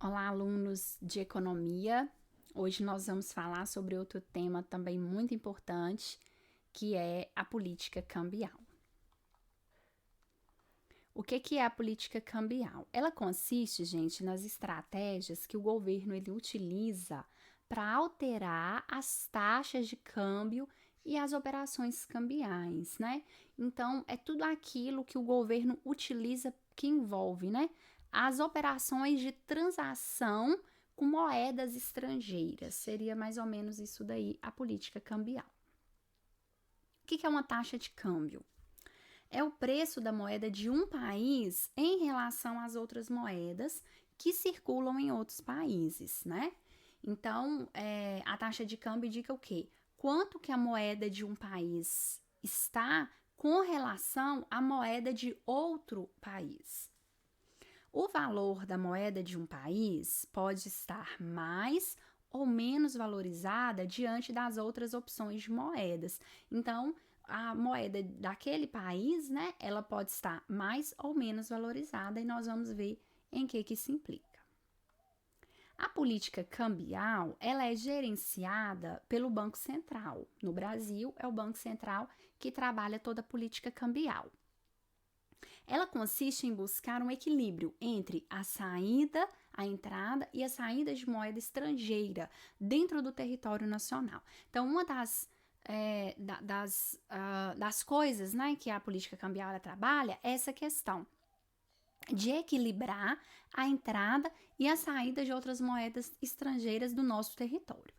Olá, alunos de economia. Hoje nós vamos falar sobre outro tema também muito importante, que é a política cambial. O que é a política cambial? Ela consiste, gente, nas estratégias que o governo ele utiliza para alterar as taxas de câmbio e as operações cambiais, né? Então, é tudo aquilo que o governo utiliza que envolve, né? As operações de transação com moedas estrangeiras. Seria mais ou menos isso daí, a política cambial. O que é uma taxa de câmbio? É o preço da moeda de um país em relação às outras moedas que circulam em outros países, né? Então, a taxa de câmbio indica o quê? Quanto que a moeda de um país está com relação à moeda de outro país. O valor da moeda de um país pode estar mais ou menos valorizada diante das outras opções de moedas. Então, a moeda daquele país, né, ela pode estar mais ou menos valorizada e nós vamos ver em que isso implica. A política cambial, ela é gerenciada pelo Banco Central. No Brasil, é o Banco Central que trabalha toda a política cambial. Ela consiste em buscar um equilíbrio entre a saída, a entrada e a saída de moeda estrangeira dentro do território nacional. Então, uma das coisas, né, que a política cambial trabalha é essa questão de equilibrar a entrada e a saída de outras moedas estrangeiras do nosso território.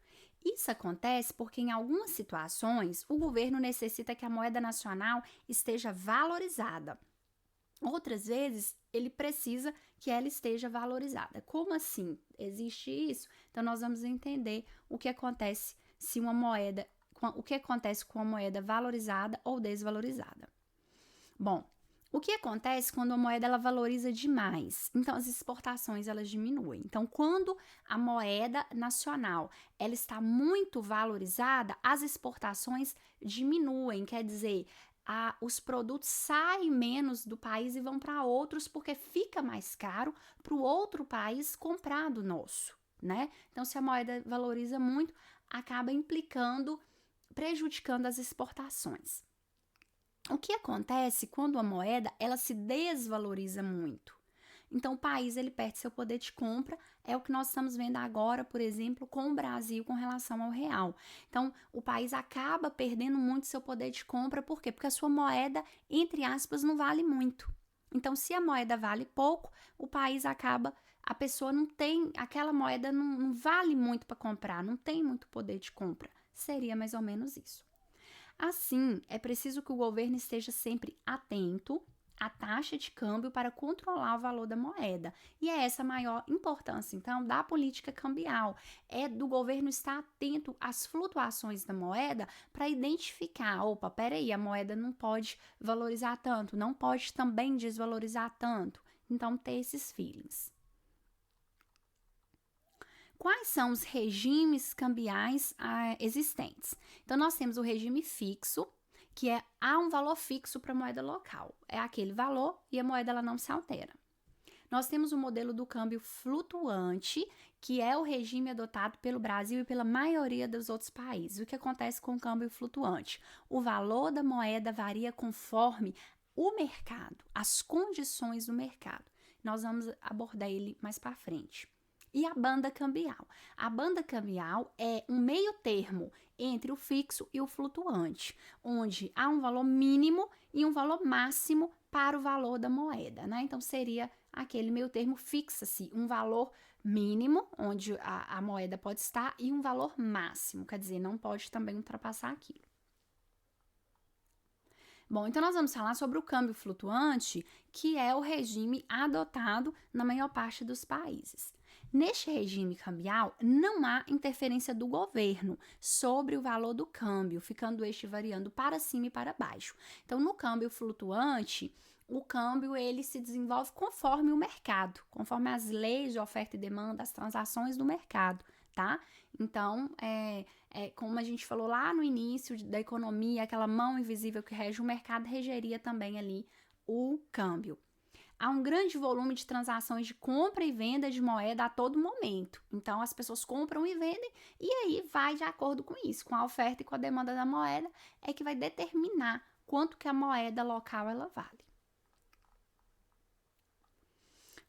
Isso acontece porque, em algumas situações, o governo necessita que a moeda nacional esteja valorizada. Outras vezes, ele precisa que ela esteja valorizada. Como assim? Existe isso? Então, nós vamos entender o que acontece se uma moeda, o que acontece com a moeda valorizada ou desvalorizada. Bom, o que acontece quando a moeda ela valoriza demais? Então, as exportações elas diminuem. Então, quando a moeda nacional ela está muito valorizada, as exportações diminuem. Quer dizer, os produtos saem menos do país e vão para outros porque fica mais caro para o outro país comprar do nosso, né? Então, se a moeda valoriza muito, acaba prejudicando as exportações. O que acontece quando a moeda ela se desvaloriza muito? Então o país ele perde seu poder de compra, é o que nós estamos vendo agora, por exemplo, com o Brasil com relação ao real. Então o país acaba perdendo muito seu poder de compra, por quê? Porque a sua moeda, entre aspas, não vale muito. Então se a moeda vale pouco, o país a pessoa não tem, aquela moeda não vale muito para comprar, não tem muito poder de compra. Seria mais ou menos isso. Assim, é preciso que o governo esteja sempre atento à taxa de câmbio para controlar o valor da moeda. E é essa a maior importância, então, da política cambial. É do governo estar atento às flutuações da moeda para identificar, opa, peraí, a moeda não pode valorizar tanto, não pode também desvalorizar tanto. Então, ter esses feelings. Quais são os regimes cambiais existentes? Então, nós temos o regime fixo, que há um valor fixo para a moeda local. É aquele valor e a moeda ela não se altera. Nós temos o modelo do câmbio flutuante, que é o regime adotado pelo Brasil e pela maioria dos outros países. O que acontece com o câmbio flutuante? O valor da moeda varia conforme o mercado, as condições do mercado. Nós vamos abordar ele mais para frente. E a banda cambial? A banda cambial é um meio termo entre o fixo e o flutuante, onde há um valor mínimo e um valor máximo para o valor da moeda, né? Então seria aquele meio termo, fixa-se um valor mínimo, onde a moeda pode estar, e um valor máximo, quer dizer, não pode também ultrapassar aquilo. Bom, então nós vamos falar sobre o câmbio flutuante, que é o regime adotado na maior parte dos países. Neste regime cambial, não há interferência do governo sobre o valor do câmbio, ficando este variando para cima e para baixo. Então, no câmbio flutuante, o câmbio ele se desenvolve conforme o mercado, conforme as leis de oferta e demanda, as transações do mercado, tá? Então, como a gente falou lá no início da economia, aquela mão invisível que rege o mercado regeria também ali o câmbio. há um grande volume de transações de compra e venda de moeda a todo momento. Então, as pessoas compram e vendem, e aí vai de acordo com isso, com a oferta e com a demanda da moeda, é que vai determinar quanto que a moeda local ela vale.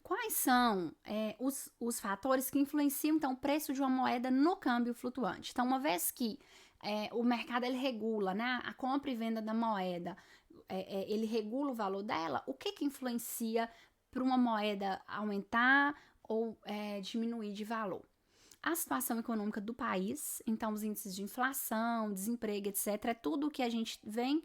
Quais são os fatores que influenciam, então, o preço de uma moeda no câmbio flutuante? Então, uma vez que o mercado ele regula, né, a compra e venda da moeda, ele regula o valor dela, o que influencia para uma moeda aumentar ou diminuir de valor? A situação econômica do país, então os índices de inflação, desemprego, etc., é tudo o que a gente vem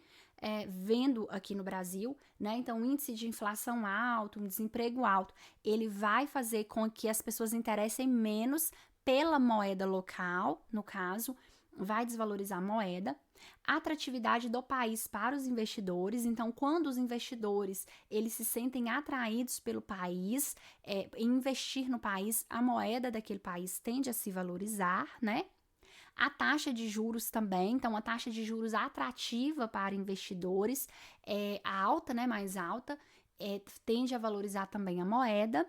vendo aqui no Brasil, né? Então, o índice de inflação alto, um desemprego alto, ele vai fazer com que as pessoas interessem menos pela moeda local, no caso, vai desvalorizar a moeda. A atratividade do país para os investidores, então, quando os investidores eles se sentem atraídos pelo país, em investir no país, a moeda daquele país tende a se valorizar, né? A taxa de juros também, então a taxa de juros atrativa para investidores, alta, né, mais alta, tende a valorizar também a moeda.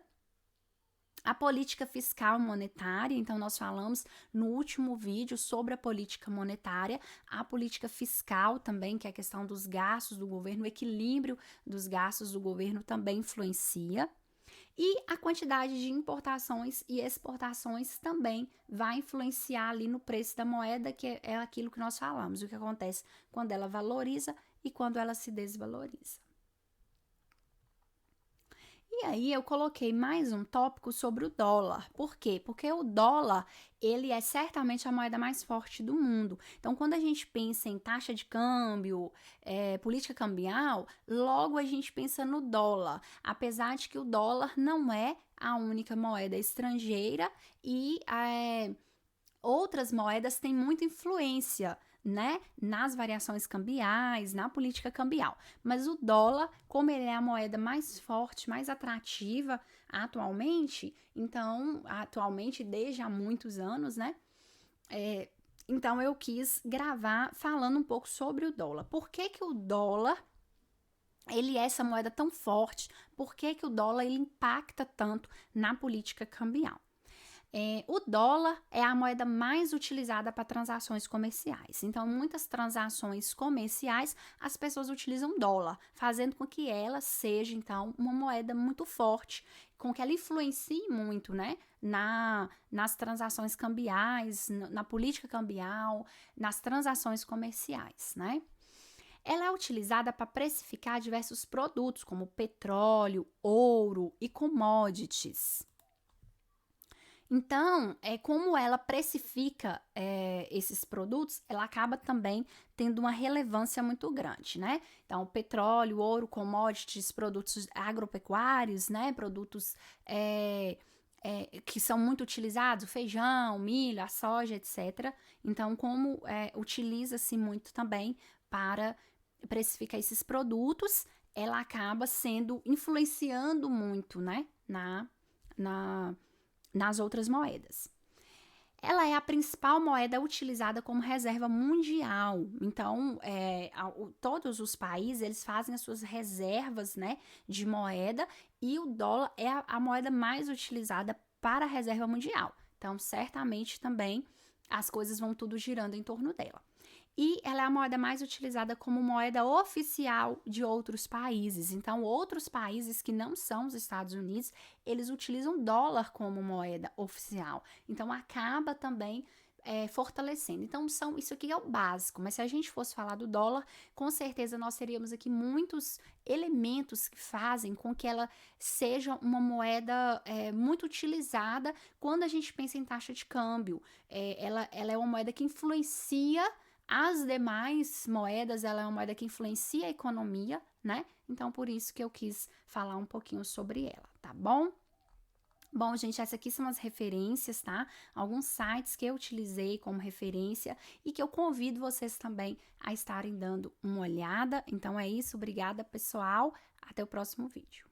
A política fiscal monetária, então nós falamos no último vídeo sobre a política monetária, a política fiscal também, que é a questão dos gastos do governo, o equilíbrio dos gastos do governo também influencia. E a quantidade de importações e exportações também vai influenciar ali no preço da moeda, que é aquilo que nós falamos, o que acontece quando ela valoriza e quando ela se desvaloriza. E aí eu coloquei mais um tópico sobre o dólar. Por quê? Porque o dólar, ele é certamente a moeda mais forte do mundo. Então, quando a gente pensa em taxa de câmbio, política cambial, logo a gente pensa no dólar. Apesar de que o dólar não é a única moeda estrangeira e outras moedas têm muita influência, né, nas variações cambiais, na política cambial. Mas o dólar, como ele é a moeda mais forte, mais atrativa atualmente, então, desde há muitos anos, né, então eu quis gravar falando um pouco sobre o dólar. Por que o dólar ele é essa moeda tão forte? Por que o dólar ele impacta tanto na política cambial? O dólar é a moeda mais utilizada para transações comerciais. Então, muitas transações comerciais, as pessoas utilizam dólar, fazendo com que ela seja, então, uma moeda muito forte, com que ela influencie muito, né, nas transações cambiais, na política cambial, nas transações comerciais, né? Ela é utilizada para precificar diversos produtos, como petróleo, ouro e commodities. Então, como ela precifica esses produtos, ela acaba também tendo uma relevância muito grande, né? Então, petróleo, ouro, commodities, produtos agropecuários, né? Produtos que são muito utilizados, o feijão, o milho, a soja, etc. Então, como utiliza-se muito também para precificar esses produtos, ela acaba influenciando muito, né? Nas outras moedas. Ela é a principal moeda utilizada como reserva mundial. Então, todos os países eles fazem as suas reservas, né, de moeda, e o dólar é a moeda mais utilizada para a reserva mundial. Então, certamente também as coisas vão tudo girando em torno dela. E ela é a moeda mais utilizada como moeda oficial de outros países. Então, outros países que não são os Estados Unidos, eles utilizam dólar como moeda oficial. Então, acaba também fortalecendo. Então, isso aqui é o básico. Mas se a gente fosse falar do dólar, com certeza nós teríamos aqui muitos elementos que fazem com que ela seja uma moeda muito utilizada quando a gente pensa em taxa de câmbio. Ela é uma moeda que influencia as demais moedas, ela é uma moeda que influencia a economia, né? Então, por isso que eu quis falar um pouquinho sobre ela, tá bom? Bom, gente, essas aqui são as referências, tá? Alguns sites que eu utilizei como referência e que eu convido vocês também a estarem dando uma olhada. Então, é isso. Obrigada, pessoal. Até o próximo vídeo.